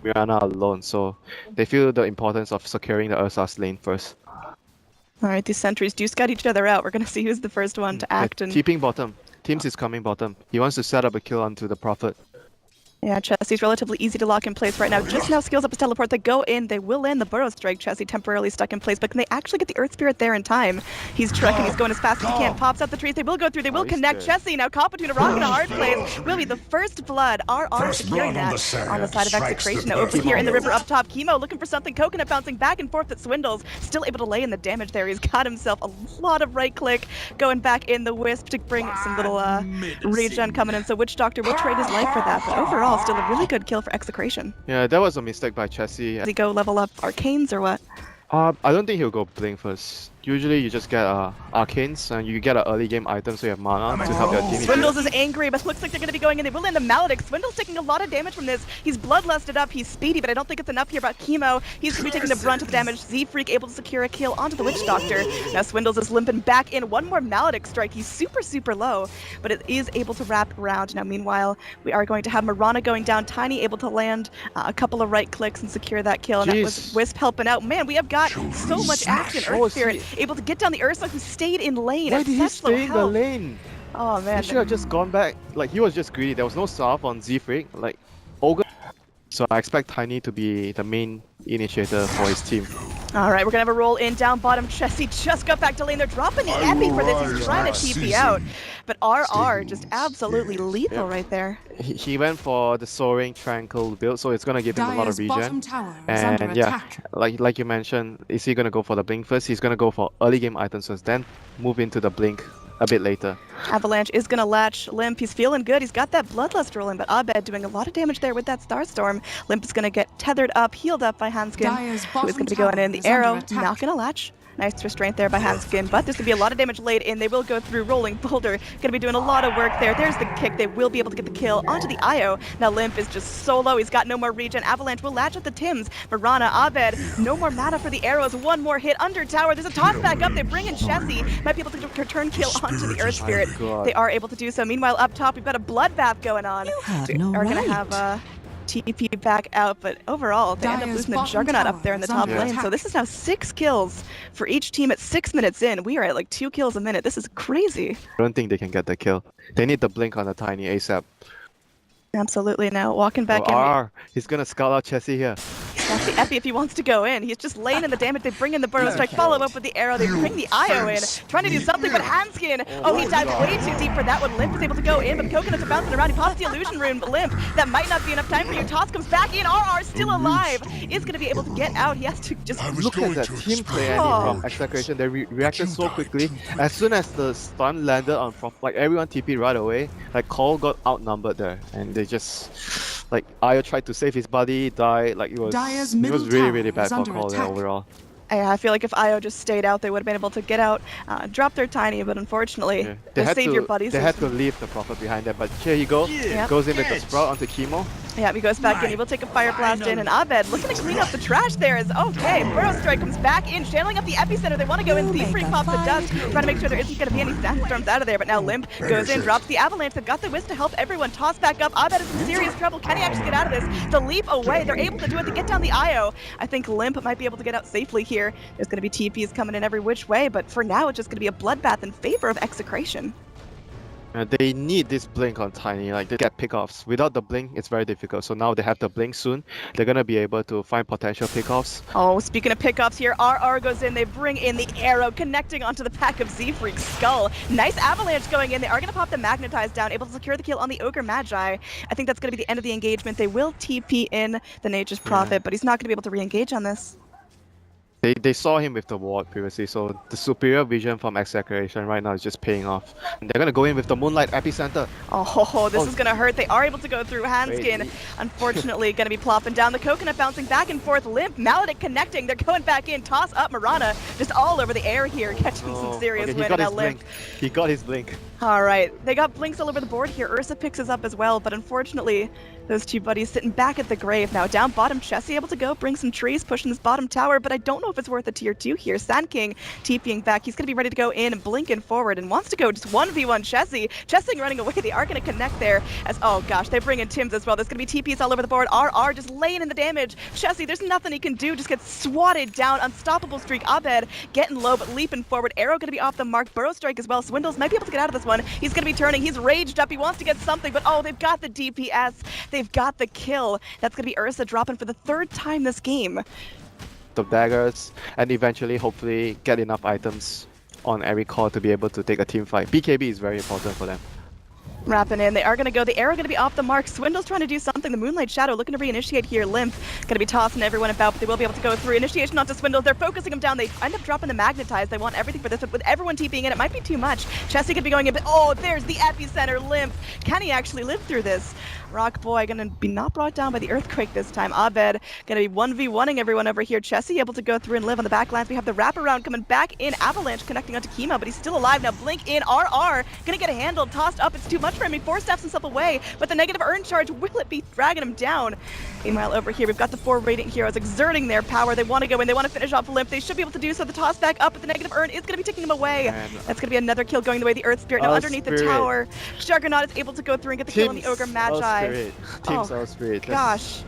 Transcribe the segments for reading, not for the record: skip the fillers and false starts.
Mirana alone, so they feel the importance of securing the Ursa's lane first. Alright, these sentries do scout each other out. We're gonna see who's the first one to act. And TPing bottom. Teams is coming bottom. He wants to set up a kill onto the Prophet. yeah, Chessie's relatively easy to lock in place right now. Just now skills up his teleport. They go in, they will land the Burrow Strike. Chessie temporarily stuck in place, but can they actually get the Earth Spirit there in time? He's trekking, he's going as fast as he can. Pops out the trees, they will go through, they will connect. Chessie now caught between a rock and a hard place. Will be the first blood. RR securing that on the side of Execration. Over here in the river up top, Chemo looking for something. Coconut bouncing back and forth at Swindles. Still able to lay in the damage there. He's got himself a lot of right click going back in the Wisp to bring some little regen coming in. So Witch Doctor will trade his life for that, but overall still a really good kill for Execration. Yeah, that was a mistake by Chessie. Does he go level up Arcanes or what? I don't think he'll go Blink first. Usually you just get Arcanes and you get an early game item so you have mana to help your team. Swindles is angry, but looks like they're going to be going in. They will land the Maledict. Swindles taking a lot of damage from this. He's bloodlusted up, he's speedy, but I don't think it's enough here about Chemo. He's going to be taking the brunt of the damage. Z-Freak able to secure a kill onto the Witch Doctor. Now Swindles is limping back in. One more Maledict strike. He's super low, but it is able to wrap around. Now meanwhile, we are going to have Mirana going down. Tiny able to land a couple of right clicks and secure that kill. And that was Wisp helping out. Man, we have got so much action. Earth Spirit able to get down the Ursa, who stayed in lane. Why did he stay in the lane? Oh man. He should have just gone back. Like, he was just greedy. There was no Salve on Z-Freak. Like, Ogre. So I expect Tiny to be the main initiator for his team. Alright, we're gonna have a roll in down bottom. Chessie just got back to lane. They're dropping the epi for this. He's trying to TP out. But RR just absolutely lethal right there. He went for the Soaring Tranquil build, so it's gonna give him a lot of regen. And yeah, like you mentioned, is he gonna go for the Blink first? He's gonna go for early game items first, then move into the Blink a bit later. Avalanche is gonna latch Limp. He's feeling good. He's got that Bloodlust rolling, but Abed doing a lot of damage there with that Starstorm. Limp is gonna get tethered up, healed up by Hanskin, who is gonna be going in. The arrow not gonna latch. Nice restraint there by Hanskin, but there's gonna be a lot of damage laid in. They will go through. Rolling Boulder, gonna be doing a lot of work there. There's the kick. They will be able to get the kill onto the Io. Now Limp is just so low. He's got no more regen. Avalanche will latch at the Tims. Mirana, Abed, no more mana for the arrows. One more hit under tower. There's a toss back up. They bring in Chessie. Might be able to return kill onto the Earth Spirit. They are able to do so. Meanwhile, up top, we've got a bloodbath going on. We are gonna have TP back out, but overall they end up losing the Juggernaut up there in the top lane. So this is now 6 kills for each team at 6 minutes in. We are at like 2 kills a minute. This is crazy. I don't think they can get the kill. They need the Blink on the Tiny ASAP. Absolutely. Now walking back in. He's gonna scout out Chessie here. That's the epi if he wants to go in. He's just laying in the damage. They bring in the Burrow Strike, follow up with the arrow. They bring the Io in, trying to do something, but Hanskin, he dived way too deep for that one. Limp is able to go in, but Coconuts are bouncing around. He pops the Illusion Rune, but Limp, that might not be enough time for you. Toss comes back in. RR still alive. Is going to be able to get out. He has to just look at that team play from Execration. They reacted so quickly. As soon as the stun landed on like everyone TP'd right away. Like coL got outnumbered there, and they just like Io tried to save his body, died. Like it was really bad for coL there overall. Yeah, I feel like if Io just stayed out, they would have been able to get out, drop their Tiny, but unfortunately, the savior buddies. They had to leave the Prophet behind them, but here you go. Goes in with the Sprout onto Chemo. Yeah, he goes back in. He will take a Fire Blast in, and Abed looking to clean up the trash there is okay. Burrow Strike comes back in, channeling up the epicenter. They want to go in. Z-Freak pops the dust, trying to make sure there isn't going to be any sandstorms out of there, but now Limp goes in, drops the Avalanche. They've got the Wisp to help everyone toss back up. Abed is in serious trouble. Can he actually get out of this? The leap away. They're able to do it to get down the Io. I think Limp might be able to get out safely here. There's going to be TPs coming in every which way, but for now, it's just going to be a bloodbath in favor of Execration. They need this Blink on Tiny, like they get pickoffs. Without the Blink, it's very difficult. So now they have the Blink soon. They're gonna be able to find potential pickoffs. Oh, speaking of pickoffs here, RR goes in. They bring in the arrow, connecting onto the pack of Z-Freak's skull. Nice Avalanche going in. They are gonna pop the Magnetize down, able to secure the kill on the Ogre Magi. I think that's gonna be the end of the engagement. They will TP in the Nature's Prophet, but he's not gonna be able to re-engage on this. They saw him with the ward previously, so the superior vision from Execration right now is just paying off. And they're gonna go in with the Moonlight Epicenter. Oh, this is gonna hurt. They are able to go through Hanskin. Unfortunately, gonna be plopping down. The Coconut bouncing back and forth. Limp, Maledict connecting. They're going back in. Toss up Mirana, just all over the air here, catching some serious wind. Now Limp. He got his Blink. All right, they got blinks all over the board here. Ursa picks us up as well, but unfortunately, those two buddies sitting back at the grave. Now down bottom, Chessie able to go bring some trees, pushing this bottom tower, but I don't know if it's worth a tier 2 here. Sand King TPing back. He's going to be ready to go in, blinking forward, and wants to go just 1v1 Chessie. Chessie running away. They are going to connect there as, oh gosh, they bring in Tims as well. There's going to be TPs all over the board. RR just laying in the damage. Chessie, there's nothing he can do. Just gets swatted down. Unstoppable streak. Abed getting low, but leaping forward. Arrow going to be off the mark. Burrow strike as well. Swindles might be able to get out of this one. He's going to be turning. He's raged up. He wants to get something, but oh, they've got the DPS. They've got the kill. That's going to be Ursa dropping for the 3rd time this game. The daggers, and eventually, hopefully, get enough items on every core to be able to take a team fight. BKB is very important for them. Wrapping in, they are going to go. The arrow going to be off the mark. Swindle's trying to do something. The Moonlight Shadow looking to reinitiate here. Limp going to be tossing everyone about, but they will be able to go through. Initiation onto Swindles. They're focusing him down. They end up dropping the Magnetize. They want everything for this, but with everyone TPing in, it might be too much. Chessie could be going in, but oh, there's the epicenter. Limp. Can he actually live through this? Rock Boy going to be not brought down by the Earthquake this time. Abed going to be 1v1ing everyone over here. Chessie able to go through and live on the backlands. We have the wraparound coming back in. Avalanche connecting onto Chemo, but he's still alive. Now Blink in. RR going to get a handle. Tossed up. It's too much for him. He four-steps himself away, but the negative urn charge, will it be dragging him down? Meanwhile, over here, we've got the 4 Radiant Heroes exerting their power. They want to go in. They want to finish off Limp. They should be able to do so. The toss back up, but the negative urn is going to be taking him away. Man. That's going to be another kill going the way of the Earth Spirit. Now underneath the tower, Juggernaut is able to go through and get the kill on the Ogre Magi. Teams All Spirit. Gosh.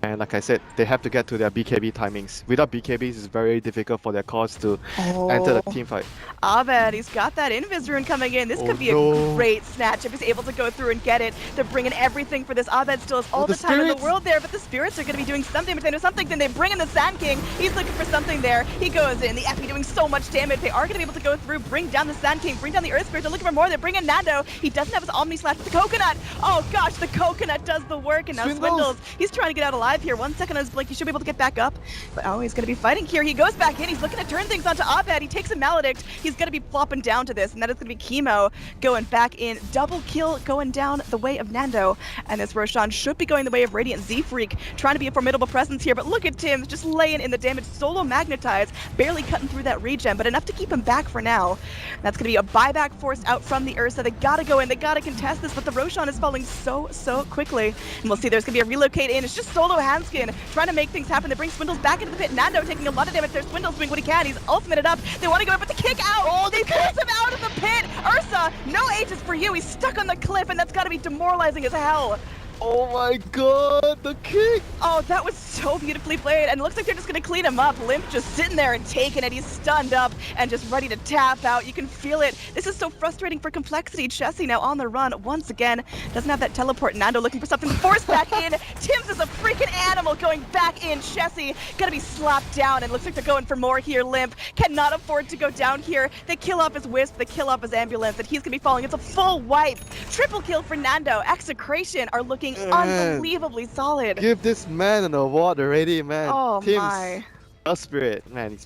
And like I said, they have to get to their BKB timings. Without BKBs, it's very difficult for their cores to enter the team fight. Abed, he's got that Invis rune coming in. This could be a great snatch if he's able to go through and get it. They're bringing everything for this. Abed still has all the time in the world there, but the spirits are going to be doing something. But they know something, then they bring in the Sand King. He's looking for something there. He goes in. The Epi doing so much damage. They are going to be able to go through, bring down the Sand King, bring down the Earth Spirit. They're looking for more. They bring in Nando. He doesn't have his Omni Slash, but the Coconut. Oh gosh, the Coconut does the work. And now Swindles, he's trying to get out alive here. 1 second on his blink. He should be able to get back up. But oh, he's going to be fighting here. He goes back in. He's looking to turn things onto Abed. He takes a Maledict. He's going to be flopping down to this, and that is going to be Chemo going back in. Double kill going down the way of Nando. And this Roshan should be going the way of Radiant Z-Freak, trying to be a formidable presence here. But look at Tim just laying in the damage. Solo Magnetize, barely cutting through that regen, but enough to keep him back for now. That's going to be a buyback forced out from the Ursa. They got to go in. They got to contest this, but the Roshan is falling so quickly. And we'll see there's going to be a relocate in. It's just Solo Handskin trying to make things happen. They bring Swindles back into the pit. Nando taking a lot of damage there. Swindles doing what he can. He's ultimated up. They want to go in, but the kick out. Oh, they force him out of the pit. Ursa, no ages for you. He's stuck on the cliff, and that's got to be demoralizing as hell. Oh my god, the kick! Oh, that was so beautifully played, and it looks like they're just going to clean him up. Limp just sitting there and taking it. He's stunned up and just ready to tap out. You can feel it. This is so frustrating for Complexity. Chessie now on the run once again. Doesn't have that teleport. Nando looking for something to force back in. Tims is a freaking animal going back in. Chessie gonna be slapped down, and looks like they're going for more here. Limp cannot afford to go down here. They kill off his Wisp, they kill off his Ambulance, and he's gonna be falling. It's a full wipe. Triple kill for Nando. Execration are looking unbelievably solid. Give this man an award already, man. Oh Tim's my. A spirit, man.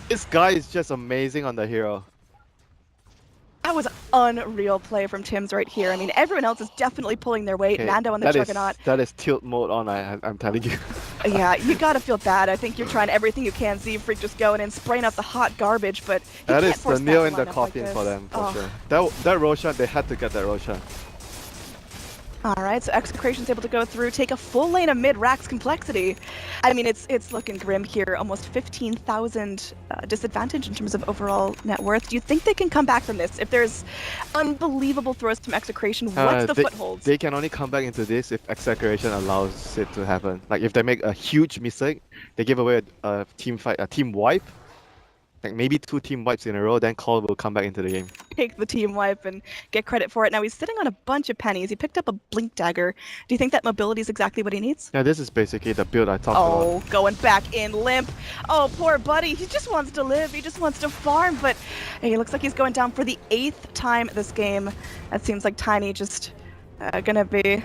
This guy is just amazing on the hero. That was unreal play from Tims right here. I mean, everyone else is definitely pulling their weight. Okay, Nando on the Juggernaut. That is tilt mode on, I'm telling you. Yeah, you gotta feel bad. I think you're trying everything you can. Z-Freak just going and spraying out the hot garbage, but that is the nail in the coffin for them, for sure. That Roshan, they had to get that Roshan. Alright, so Execration's able to go through, take a full lane of mid-Rax Complexity. I mean, it's looking grim here. Almost 15,000 disadvantage in terms of overall net worth. Do you think they can come back from this? If there's unbelievable throws from Execration, what's the footholds? They can only come back into this if Execration allows it to happen. Like, if they make a huge mistake, they give away a team fight, a team wipe, like maybe 2 team wipes in a row, then coL will come back into the game. Take the team wipe and get credit for it. Now he's sitting on a bunch of pennies. He picked up a Blink Dagger. Do you think that mobility is exactly what he needs? Yeah, this is basically the build I talked about. Oh, going back in Limp. Oh, poor buddy. He just wants to live. He just wants to farm, but he looks like he's going down for the 8th time this game. That seems like Tiny just gonna be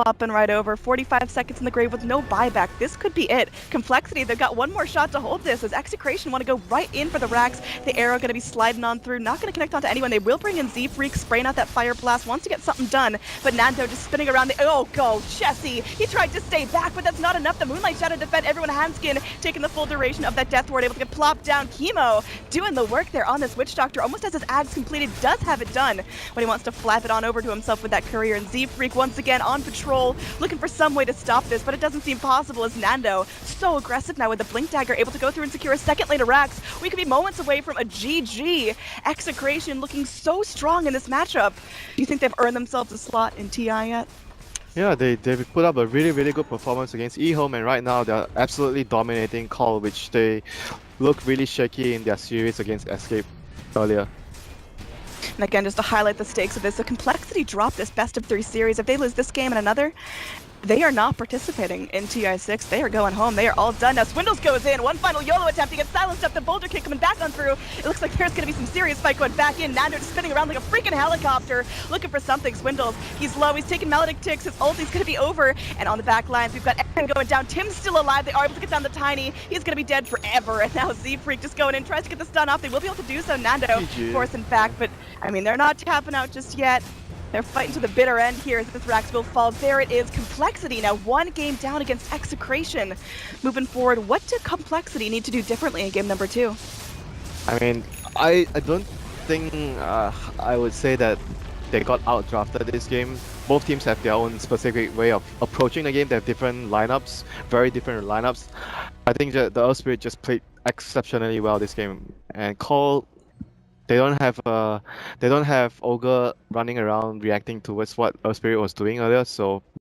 Flopping right over. 45 seconds in the grave with no buyback. This could be it. Complexity, they've got one more shot to hold this as XCTN want to go right in for the racks. The arrow going to be sliding on through. Not going to connect onto anyone. They will bring in Z-Freak, spraying out that fire blast. Wants to get something done. But Nando just spinning around the... Oh, go. Chessie. He tried to stay back, but that's not enough. The Moonlight Shadow defend everyone. Handskin taking the full duration of that Death Ward. Able to get plopped down. Chemo doing the work there on this Witch Doctor. Almost has his ads completed. Does have it done when he wants to flap it on over to himself with that courier. And Z-Freak once again on patrol, looking for some way to stop this, but it doesn't seem possible as Nando, so aggressive now with the Blink Dagger, able to go through and secure a second lane of racks. We could be moments away from a GG. XCTN looking so strong in this matchup. Do you think they've earned themselves a slot in TI yet? Yeah, they've put up a really good performance against eHome, and right now they're absolutely dominating coL, which they look really shaky in their series against Escape earlier. And again, just to highlight the stakes of this, the Complexity dropped this best of 3 series. If they lose this game and another, they are not participating in TI6. They are going home. They are all done. Now Swindles goes in. One final YOLO attempt to get silenced up. The boulder kick coming back on through. It looks like there's going to be some serious fight going back in. Nando just spinning around like a freaking helicopter, looking for something. Swindles, he's low. He's taking Melodic ticks. His ulti's going to be over. And on the back lines, we've got Evan going down. Tim's still alive. They are able to get down the Tiny. He's going to be dead forever. And now Z-Freak just going in, tries to get the stun off. They will be able to do so. Nando forcing back, but I mean, they're not tapping out just yet. They're fighting to the bitter end here as this Rax will fall. There it is. Complexity now 1 game down against XCTN. Moving forward, what did Complexity need to do differently in game number 2? I mean, I don't think I would say that they got outdrafted this game. Both teams have their own specific way of approaching the game. They have different lineups, very different lineups. I think the Earth Spirit just played exceptionally well this game, and coL, they don't have Ogre running around reacting towards what Earth Spirit was doing earlier, so